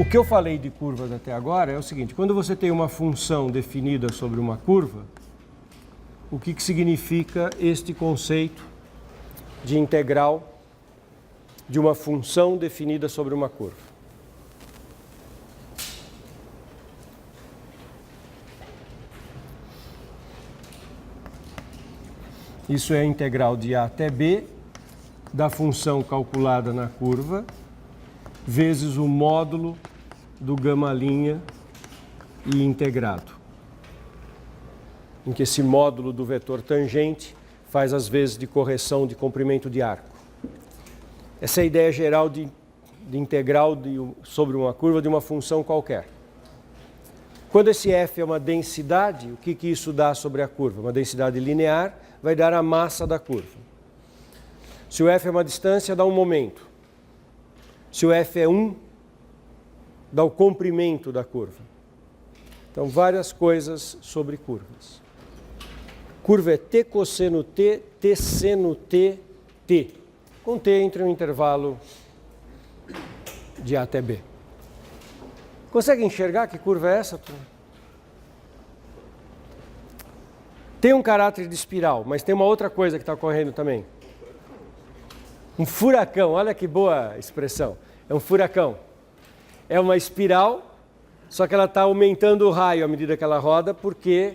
O que eu falei de curvas até agora é o seguinte: quando você tem uma função definida sobre uma curva, o que significa este conceito de integral de uma função definida sobre uma curva? Isso é a integral de A até B da função calculada na curva vezes o módulo do γ' e integrado, em que esse módulo do vetor tangente faz as vezes de correção de comprimento de arco. Essa é a ideia geral de integral sobre uma curva de uma função qualquer. Quando esse f é uma densidade, o que isso dá sobre a curva? Uma densidade linear vai dar a massa da curva. Se o f é uma distância, dá um momento. Se o f é 1, dá o comprimento da curva. Então, várias coisas sobre curvas. Curva é t cosseno t, t seno t, t. Com t entre um intervalo de A até B. Consegue enxergar que curva é essa? Tem um caráter de espiral, mas tem uma outra coisa que está ocorrendo também. Um furacão, olha que boa expressão. É um furacão. É uma espiral, só que ela está aumentando o raio à medida que ela roda, porque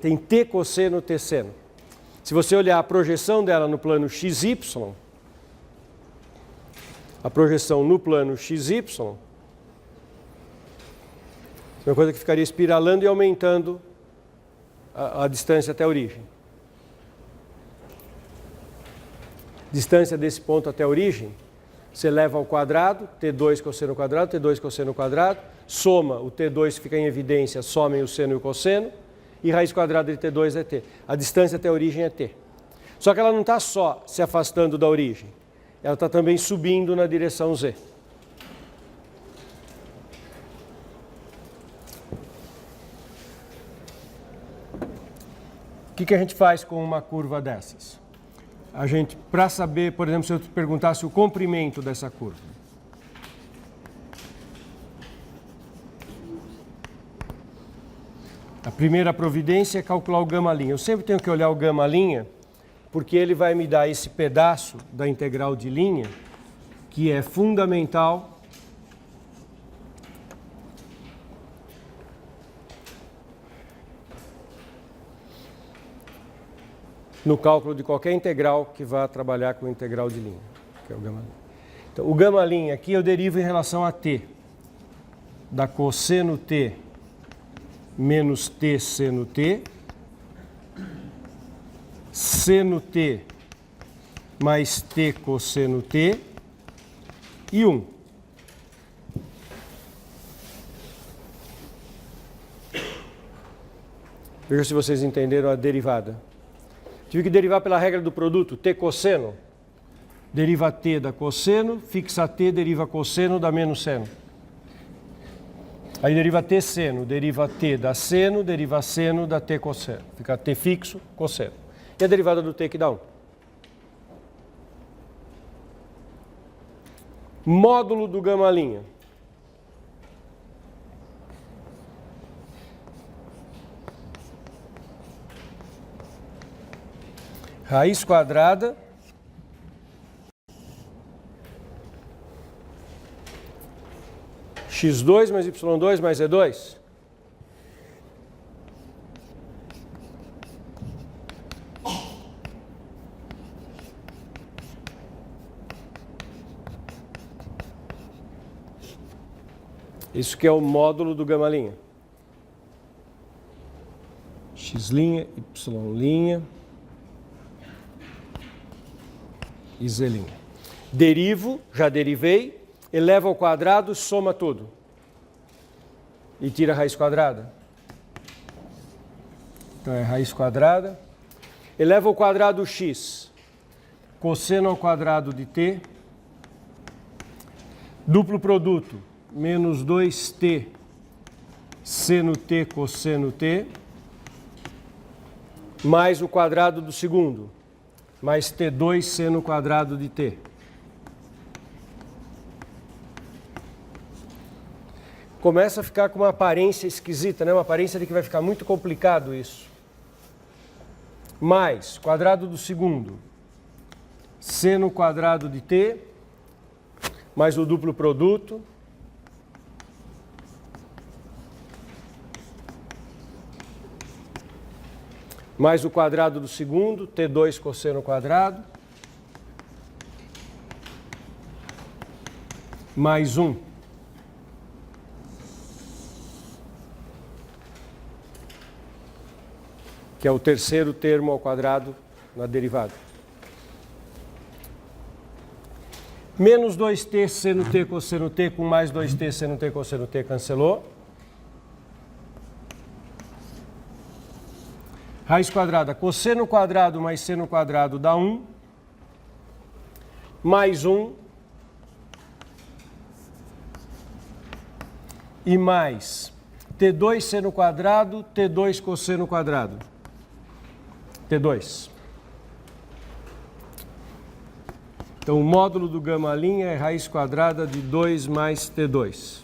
tem t cosseno, t seno. Se você olhar a projeção dela no plano XY, a projeção no plano XY, é uma coisa que ficaria espiralando e aumentando a distância até a origem. Distância desse ponto até a origem, você leva ao quadrado, T2 cosseno quadrado, T2 cosseno quadrado, soma, o T2 fica em evidência, somem o seno e o cosseno, e raiz quadrada de T2 é T. A distância até a origem é T. Só que ela não está só se afastando da origem, ela está também subindo na direção Z. O que a gente faz com uma curva dessas? A gente, para saber, por exemplo, se eu te perguntasse o comprimento dessa curva. A primeira providência é calcular o γ'. Eu sempre tenho que olhar o γ', porque ele vai me dar esse pedaço da integral de linha, que é fundamental no cálculo de qualquer integral que vá trabalhar com integral de linha, que é o γ'. Então, o γ' aqui eu derivo em relação a t, da cosseno t menos t seno t, seno t mais t cosseno t e 1. Veja se vocês entenderam a derivada. Tive que derivar pela regra do produto, t cosseno. Deriva t da cosseno, fixa t, deriva cosseno, dá menos seno. Aí deriva t seno, deriva t da seno, deriva seno da t cosseno. Fica t fixo, cosseno. E a derivada do t que dá 1. Módulo do γ'. Raiz quadrada x2 mais y2 mais z2. Isso que é o módulo do γ'. X', y'. E z'. Derivo, já derivei, eleva ao quadrado, soma tudo. E tira a raiz quadrada. Então é raiz quadrada. Eleva ao quadrado x. Cosseno ao quadrado de t. Duplo produto. Menos 2t seno t cosseno t. Mais o quadrado do segundo. Mais t2 seno quadrado de t. começa a ficar com uma aparência esquisita, né? Uma aparência de que vai ficar muito complicado isso. Mais quadrado do segundo, seno quadrado de t, mais o duplo produto, mais o quadrado do segundo, t2 cosseno quadrado, mais 1. Que é o terceiro termo ao quadrado na derivada. Menos 2t seno t cosseno t com mais 2t seno t cosseno t cancelou. Raiz quadrada, cosseno quadrado mais seno quadrado dá 1. Mais 1. E mais t2 seno quadrado, t2 cosseno quadrado. T2. Então, o módulo do gama' é raiz quadrada de 2 mais t2.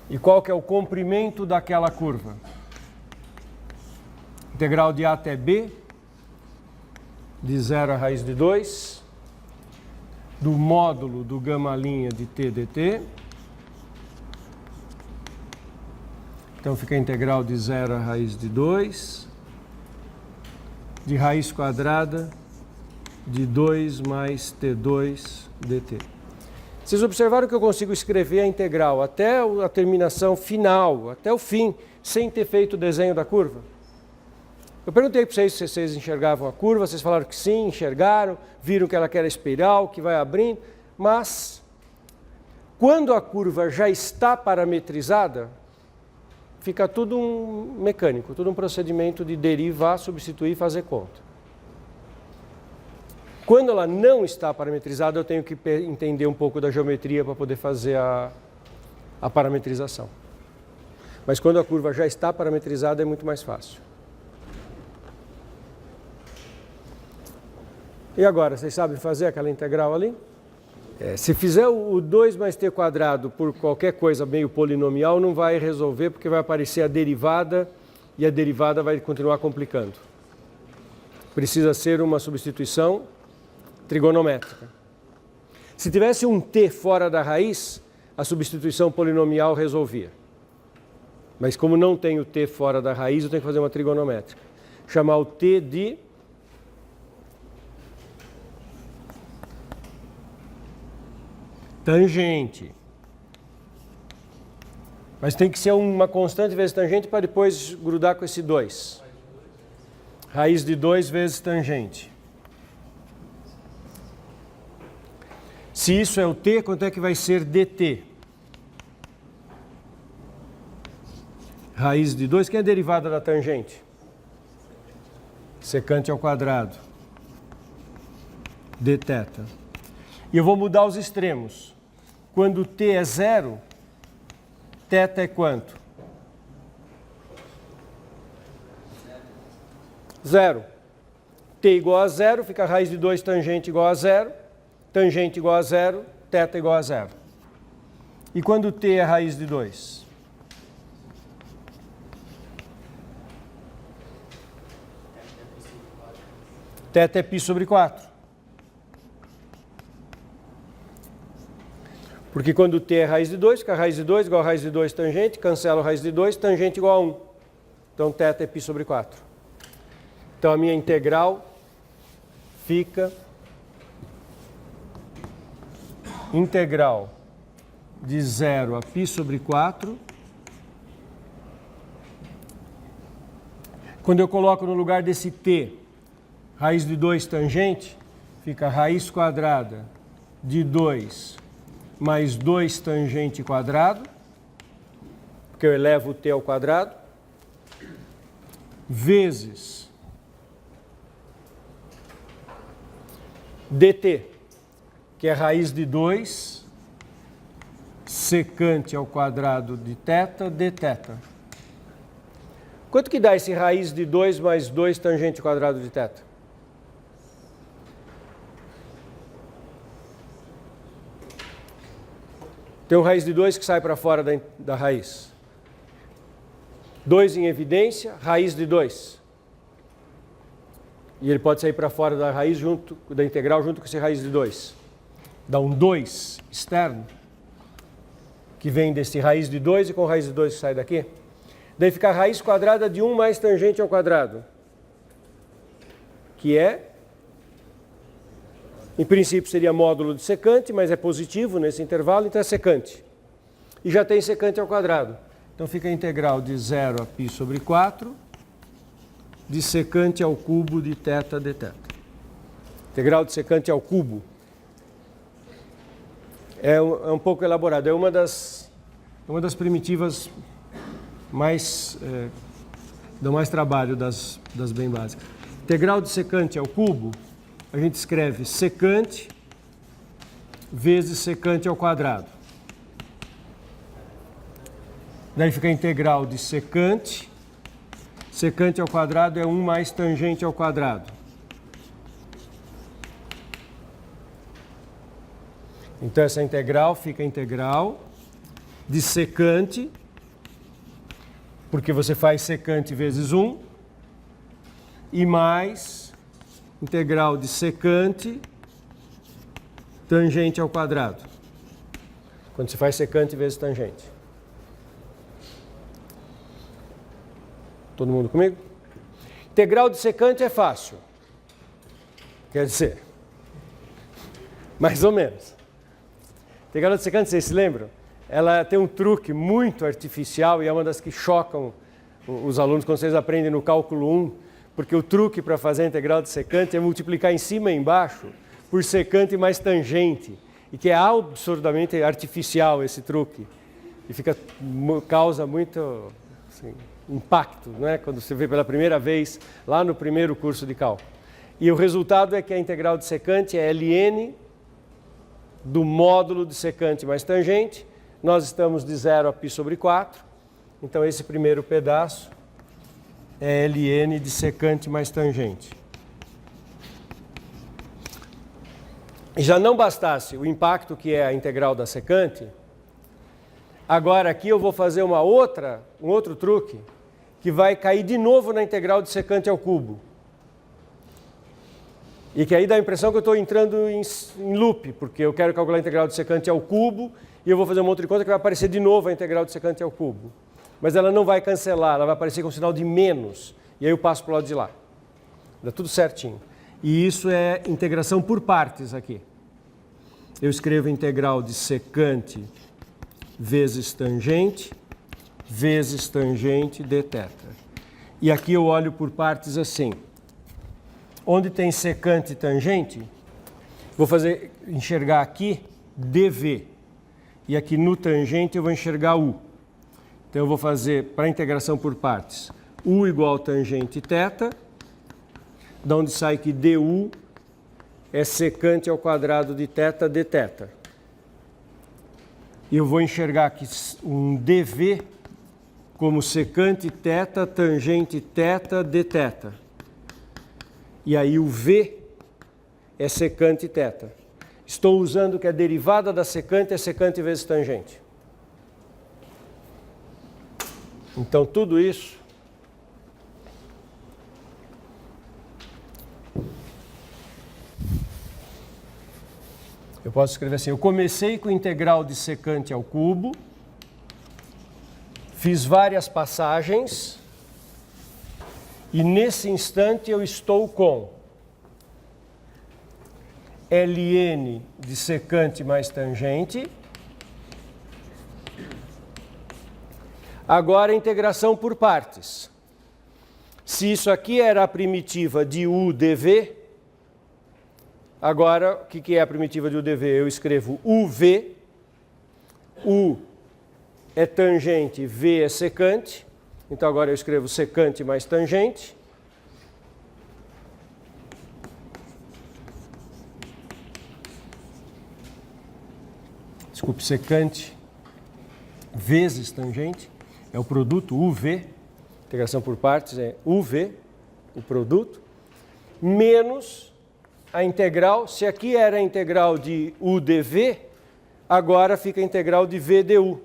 E qual que é o comprimento daquela curva? Integral de A até B, de 0 a raiz de 2, do módulo do gama' de t dt. Então, fica a integral de 0 a raiz de 2, de raiz quadrada de 2 mais t2 dt. Vocês observaram que eu consigo escrever a integral até a terminação final, até o fim, sem ter feito o desenho da curva? Eu perguntei para vocês se vocês enxergavam a curva, vocês falaram que sim, enxergaram, viram que ela quer a espiral, que vai abrindo, mas quando a curva já está parametrizada, fica tudo um mecânico, tudo um procedimento de derivar, substituir e fazer conta. Quando ela não está parametrizada, eu tenho que entender um pouco da geometria para poder fazer a parametrização. Mas quando a curva já está parametrizada, é muito mais fácil. E agora, vocês sabem fazer aquela integral ali? Se fizer o 2 mais t quadrado por qualquer coisa meio polinomial, não vai resolver, porque vai aparecer a derivada e a derivada vai continuar complicando. Precisa ser uma substituição trigonométrica. Se tivesse um t fora da raiz, a substituição polinomial resolvia. Mas como não tem o t fora da raiz, eu tenho que fazer uma trigonométrica. Chamar o t de tangente. Mas tem que ser uma constante vezes tangente para depois grudar com esse 2. Raiz de 2 vezes tangente. Se isso é o t, quanto é que vai ser dt? Raiz de 2, quem é a derivada da tangente? Secante ao quadrado. Dθ. E eu vou mudar os extremos. Quando t é 0, θ é quanto? 0. T igual a 0, fica a raiz de 2 tangente igual a 0. Tangente igual a 0, θ igual a 0. E quando t é raiz de 2? Θ é π sobre 4. Porque quando t é raiz de 2, fica a raiz de 2 igual a raiz de 2 tangente, cancela a raiz de 2, tangente igual a 1. Então, θ é π sobre 4. Então, a minha integral fica integral de 0 a π sobre 4. Quando eu coloco no lugar desse t, raiz de 2 tangente, fica raiz quadrada de 2 mais 2 tangente quadrado, porque eu elevo o t ao quadrado, vezes dt, que é raiz de 2 secante ao quadrado de θ dθ. Quanto que dá esse raiz de 2 mais 2 tangente quadrado de θ? Tem um raiz de 2 que sai para fora da raiz. 2 em evidência, raiz de 2. E ele pode sair para fora da raiz da integral junto com esse raiz de 2. Dá um 2 externo, que vem desse raiz de 2 e com raiz de 2 que sai daqui. Daí fica a raiz quadrada de 1 mais tangente ao quadrado, que é, em princípio seria módulo de secante, mas é positivo nesse intervalo, então é secante. E já tem secante ao quadrado. Então fica a integral de 0 a π sobre 4, de secante ao cubo de θ dθ. Integral de secante ao cubo. É um pouco elaborado, é uma das primitivas mais, dão mais trabalho das bem básicas. Integral de secante ao cubo, a gente escreve secante vezes secante ao quadrado. Daí fica a integral de secante ao quadrado é 1 mais tangente ao quadrado. Então essa integral fica a integral de secante, porque você faz secante vezes 1, e mais integral de secante tangente ao quadrado. Quando você faz secante vezes tangente. Todo mundo comigo? Integral de secante é fácil. Quer dizer, mais ou menos. Integral de secante, vocês se lembram? Ela tem um truque muito artificial e é uma das que chocam os alunos quando vocês aprendem no cálculo 1, porque o truque para fazer a integral de secante é multiplicar em cima e embaixo por secante mais tangente, e que é absurdamente artificial esse truque, e causa muito assim, impacto, né? Quando você vê pela primeira vez lá no primeiro curso de cálculo. E o resultado é que a integral de secante é ln do módulo de secante mais tangente. Nós estamos de 0 a π sobre 4, então esse primeiro pedaço é ln de secante mais tangente. E já não bastasse o impacto que é a integral da secante, agora aqui eu vou fazer um outro truque, que vai cair de novo na integral de secante ao cubo. E que aí dá a impressão que eu estou entrando em loop, porque eu quero calcular a integral de secante ao cubo e eu vou fazer um monte de conta que vai aparecer de novo a integral de secante ao cubo. Mas ela não vai cancelar, ela vai aparecer com sinal de menos. E aí eu passo para o lado de lá. Dá tudo certinho. E isso é integração por partes aqui. Eu escrevo integral de secante vezes tangente dθ. E aqui eu olho por partes assim. Onde tem secante e tangente, vou enxergar aqui dv. E aqui no tangente eu vou enxergar u. Então eu vou fazer, para a integração por partes, u igual tangente θ, de onde sai que du é secante ao quadrado de θ dθ. E eu vou enxergar aqui um dv como secante θ tangente θ dθ. E aí o v é secante θ. Estou usando que a derivada da secante é secante vezes tangente. Então tudo isso eu posso escrever assim: eu comecei com integral de secante ao cubo, fiz várias passagens, e nesse instante eu estou com ln de secante mais tangente. Agora a integração por partes. Se isso aqui era a primitiva de u dv, agora o que é a primitiva de u dv? Eu escrevo uv, u é tangente, v é secante. Então agora eu escrevo secante mais tangente. Desculpe, secante vezes tangente. É o produto UV. Integração por partes é UV, o produto. Menos a integral. Se aqui era a integral de u dv, Agora fica a integral de VDU.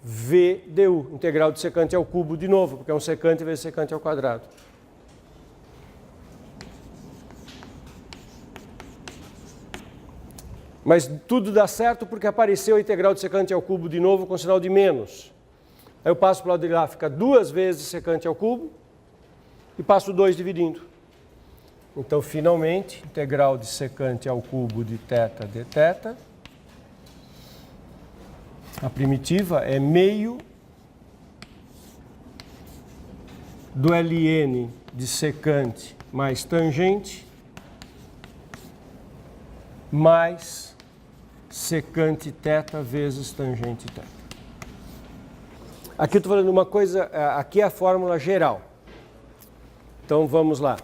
VDU, integral de secante ao cubo de novo, porque é um secante vezes secante ao quadrado. Mas tudo dá certo porque apareceu a integral de secante ao cubo de novo com sinal de menos. Aí eu passo para o lado de lá, fica 2 vezes secante ao cubo e passo 2 dividindo. Então, finalmente, integral de secante ao cubo de θ dθ. A primitiva é meio do ln de secante mais tangente mais secante θ vezes tangente θ. Aqui eu estou falando uma coisa, aqui é a fórmula geral. Então vamos lá.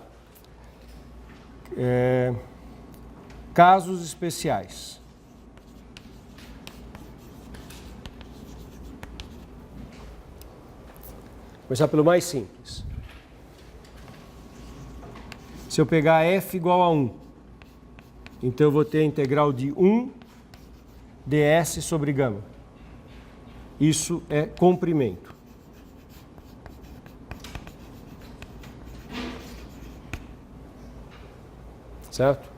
Casos especiais. Vou começar pelo mais simples. Se eu pegar f igual a 1, então eu vou ter a integral de 1 ds sobre gama. Isso é comprimento. Certo?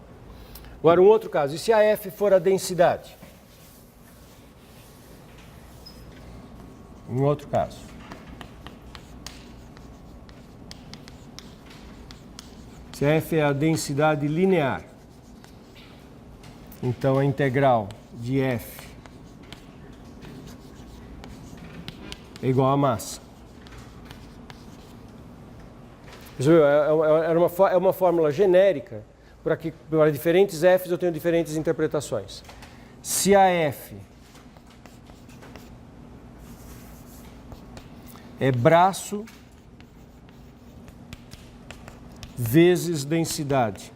Agora um outro caso. E se a f for a densidade? Um outro caso. Se a f é a densidade linear, então a integral de f é igual a massa. É uma fórmula genérica, para diferentes f's eu tenho diferentes interpretações. Se a f é braço vezes densidade,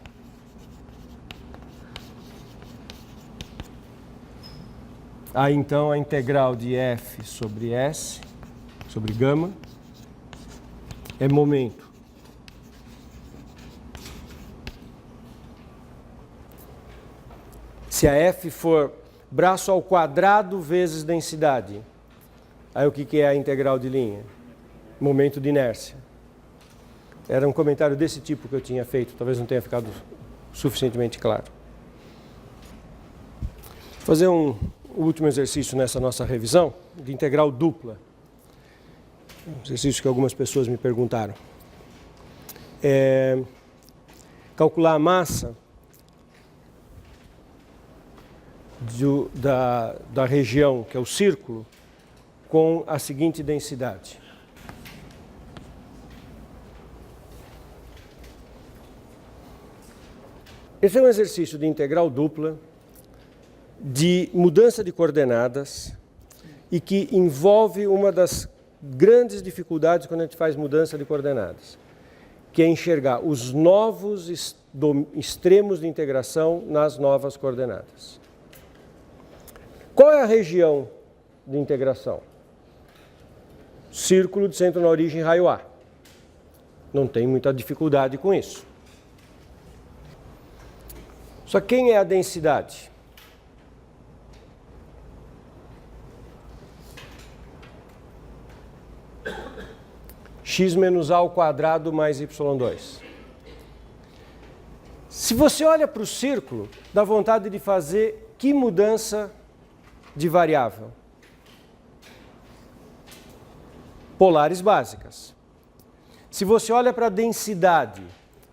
aí então a integral de f sobre s, sobre gama, é momento. Se a f for braço ao quadrado vezes densidade, aí o que é a integral de linha? Momento de inércia. Era um comentário desse tipo que eu tinha feito, talvez não tenha ficado suficientemente claro. Vou fazer um último exercício nessa nossa revisão de integral dupla. Um exercício que algumas pessoas me perguntaram. Calcular a massa da região, que é o círculo, com a seguinte densidade. Esse é um exercício de integral dupla, de mudança de coordenadas e que envolve uma das grandes dificuldades quando a gente faz mudança de coordenadas, que é enxergar os novos extremos de integração nas novas coordenadas. Qual é a região de integração? Círculo de centro na origem, raio A. Não tem muita dificuldade com isso. Só quem é a densidade? X menos A ao quadrado mais Y2. Se você olha para o círculo, dá vontade de fazer que mudança de variável? Polares básicas. Se você olha para a densidade,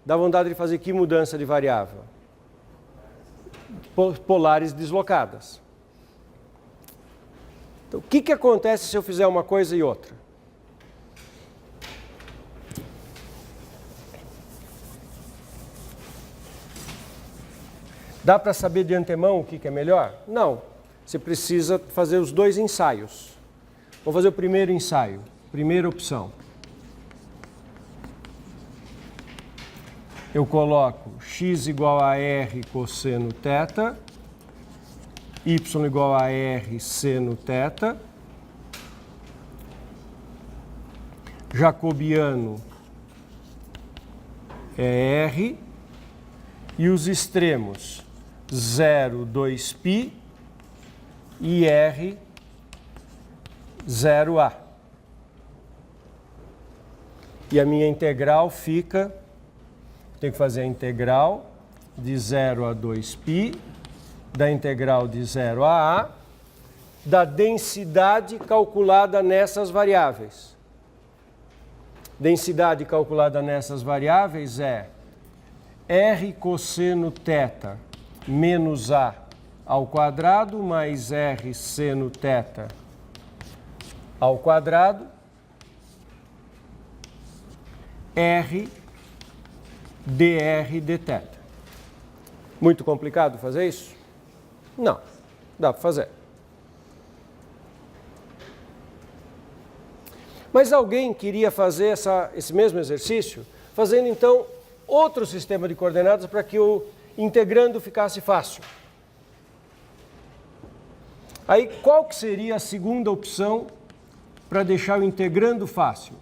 dá vontade de fazer que mudança de variável? Polares deslocadas. Então, o que acontece se eu fizer uma coisa e outra? Dá para saber de antemão o que é melhor? Não. Você precisa fazer os dois ensaios. Vou fazer o primeiro ensaio. Primeira opção. Eu coloco x igual a r cosseno θ, y igual a r seno θ, jacobiano é r, e os extremos 0, 2π e R 0A. E a minha integral fica, tenho que fazer a integral de 0 a 2π, da integral de 0 a A, da densidade calculada nessas variáveis. Densidade calculada nessas variáveis é R cosseno θ menos A ao quadrado mais R seno θ ao quadrado, R dr dθ. Muito complicado fazer isso? Não, dá para fazer. Mas alguém queria fazer esse mesmo exercício, fazendo então outro sistema de coordenadas para que o integrando ficasse fácil. Aí qual que seria a segunda opção para deixar o integrando fácil?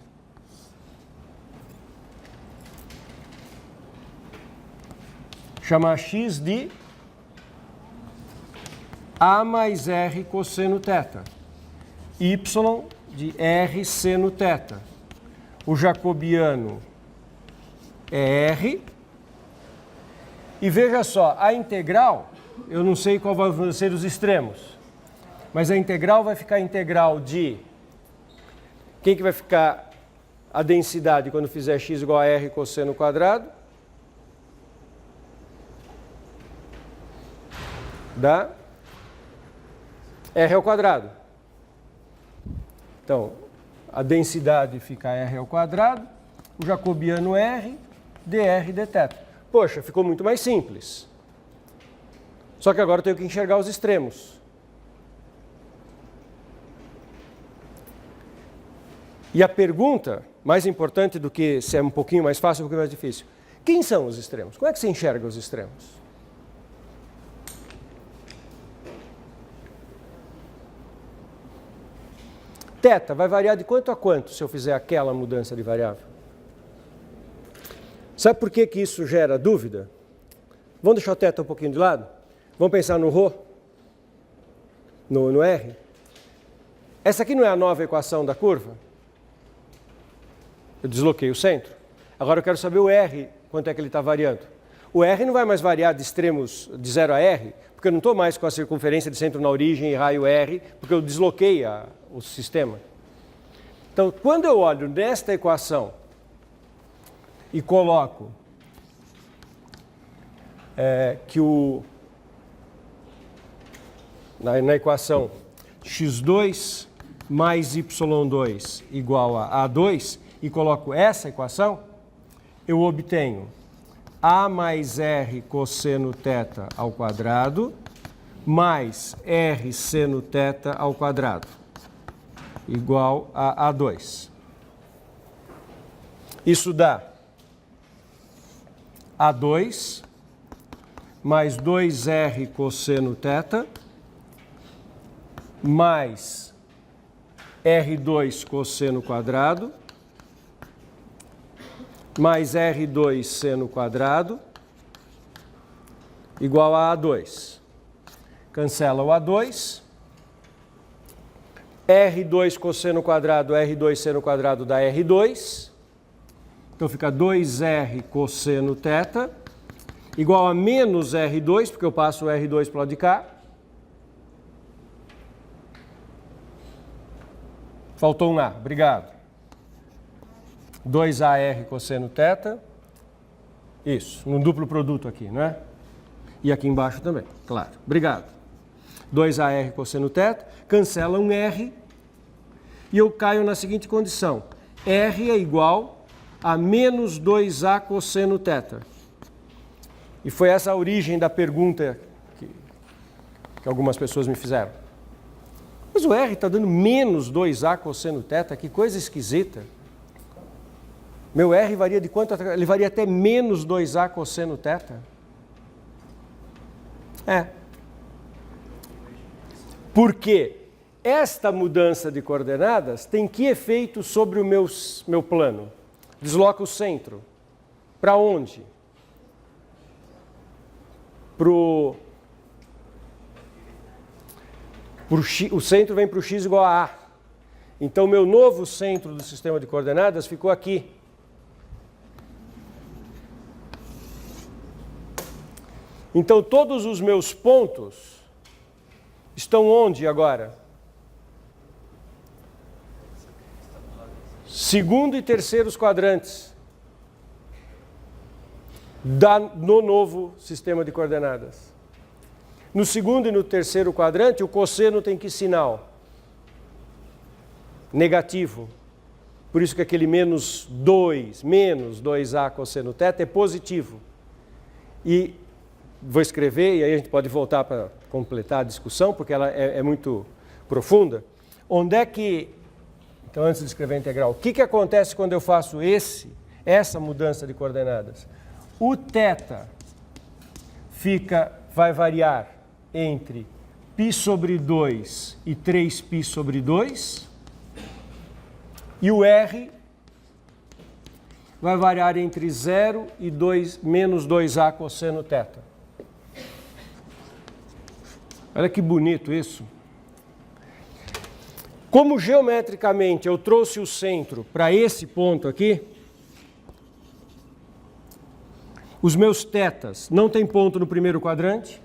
Chamar x de A mais R cosseno θ, y de R seno θ. O jacobiano é R. E veja só, a integral, eu não sei qual vão ser os extremos, mas a integral vai ficar integral de... Quem que vai ficar a densidade quando fizer x igual a R cosseno quadrado? Da R ao quadrado. Então, a densidade fica R ao quadrado, o jacobiano R, dr dθ. Poxa, ficou muito mais simples. Só que agora eu tenho que enxergar os extremos. E a pergunta, mais importante do que se é um pouquinho mais fácil ou um pouquinho mais difícil, quem são os extremos? Como é que você enxerga os extremos? Θ vai variar de quanto a quanto se eu fizer aquela mudança de variável? Sabe por que isso gera dúvida? Vamos deixar o θ um pouquinho de lado? Vamos pensar no ρ? No R? Essa aqui não é a nova equação da curva? Eu desloquei o centro. Agora eu quero saber o R, quanto é que ele está variando. O R não vai mais variar de extremos de 0 a R, porque eu não estou mais com a circunferência de centro na origem e raio R, porque eu desloquei o sistema. Então, quando eu olho nesta equação e coloco que na equação x2 mais y2 igual a A2, e coloco essa equação, eu obtenho A mais R cosseno θ ao quadrado mais R seno θ ao quadrado, igual a A2. Isso dá A2 mais 2R cosseno θ mais R2 cosseno quadrado mais R2 seno quadrado igual a A2. Cancela o A2. R2 cosseno quadrado, R2 seno quadrado dá R2. Então fica 2R cosseno θ igual a menos R2, porque eu passo o R2 para o lado de cá. Faltou um A, obrigado. 2AR cosseno θ. Isso, no duplo produto aqui, não é? E aqui embaixo também, claro. Obrigado. 2AR cosseno θ, cancela um R e eu caio na seguinte condição. R é igual a menos 2A cosseno θ. E foi essa a origem da pergunta que algumas pessoas me fizeram. Mas o R está dando menos 2A cosseno θ, que coisa esquisita. Meu R varia de quanto? Ele varia até menos 2A cosseno θ. Porque esta mudança de coordenadas tem que efeito sobre o meu plano? Desloca o centro. Para onde? O centro vem para o x igual a A. Então, meu novo centro do sistema de coordenadas ficou aqui. Então, todos os meus pontos estão onde agora? Segundo e terceiros quadrantes no novo sistema de coordenadas. No segundo e no terceiro quadrante, o cosseno tem que sinal? Negativo. Por isso que aquele menos 2A cosseno θ é positivo. E vou escrever, e aí a gente pode voltar para completar a discussão, porque ela é muito profunda. Onde é que... Então, antes de escrever a integral, o que acontece quando eu faço essa mudança de coordenadas? O θ vai variar entre π sobre 2 e 3π sobre 2, e o R vai variar entre 0 e menos 2A cosseno θ. Olha que bonito isso. Como geometricamente eu trouxe o centro para esse ponto aqui, os meus θs não têm ponto no primeiro quadrante,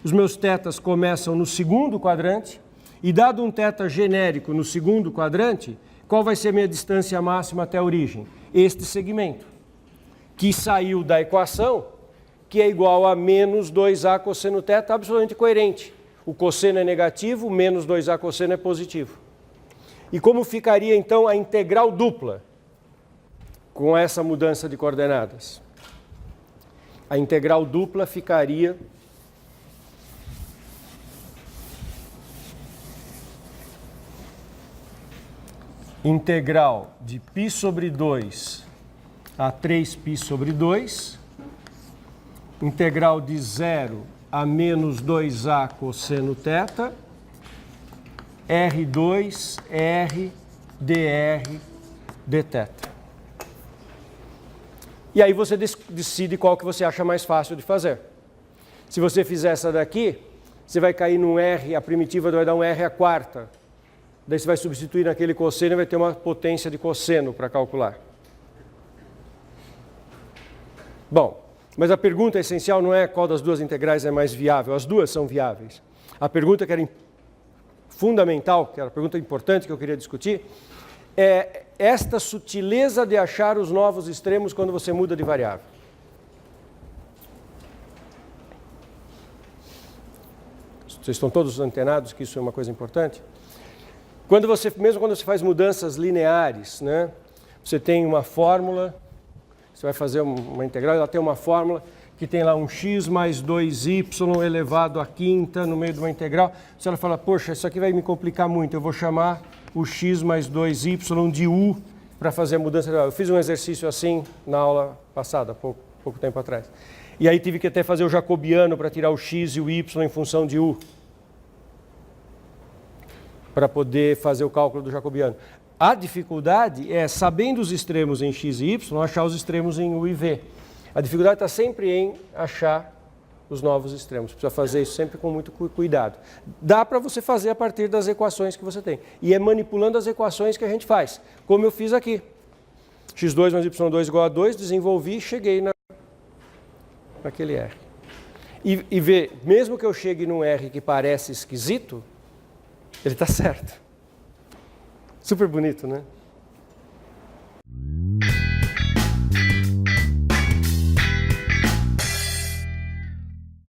os meus θs começam no segundo quadrante, e dado um θ genérico no segundo quadrante, qual vai ser a minha distância máxima até a origem? Este segmento, que saiu da equação, que é igual a menos 2A cosseno θ, absolutamente coerente. O cosseno é negativo, menos 2A cosseno é positivo. E como ficaria então a integral dupla com essa mudança de coordenadas? A integral dupla ficaria integral de π sobre 2 a 3π sobre 2, integral de 0 a menos 2A cosseno θ, R2, R, dr, dθ. E aí você decide qual que você acha mais fácil de fazer. Se você fizer essa daqui, você vai cair num R, a primitiva vai dar um R à quarta. Daí você vai substituir naquele cosseno e vai ter uma potência de cosseno para calcular. Bom, mas a pergunta essencial não é qual das duas integrais é mais viável. As duas são viáveis. A pergunta que era fundamental, que era a pergunta importante que eu queria discutir, é esta sutileza de achar os novos extremos quando você muda de variável. Vocês estão todos antenados que isso é uma coisa importante? Mesmo quando você faz mudanças lineares, né, você tem uma fórmula, você vai fazer uma integral, ela tem uma fórmula que tem lá um x mais 2y elevado à quinta no meio de uma integral. Se ela fala, poxa, isso aqui vai me complicar muito, eu vou chamar o x mais 2y de u para fazer a mudança. Eu fiz um exercício assim na aula passada, pouco tempo atrás. E aí tive que até fazer o jacobiano para tirar o x e o y em função de u, para poder fazer o cálculo do jacobiano. A dificuldade é, sabendo os extremos em x e y, achar os extremos em u e v. A dificuldade está sempre em achar os novos extremos. Precisa fazer isso sempre com muito cuidado. Dá para você fazer a partir das equações que você tem. E é manipulando as equações que a gente faz, como eu fiz aqui. x2 mais y2 igual a 2, desenvolvi e cheguei naquele R. E vê, mesmo que eu chegue num R que parece esquisito, ele está certo. Super bonito, né?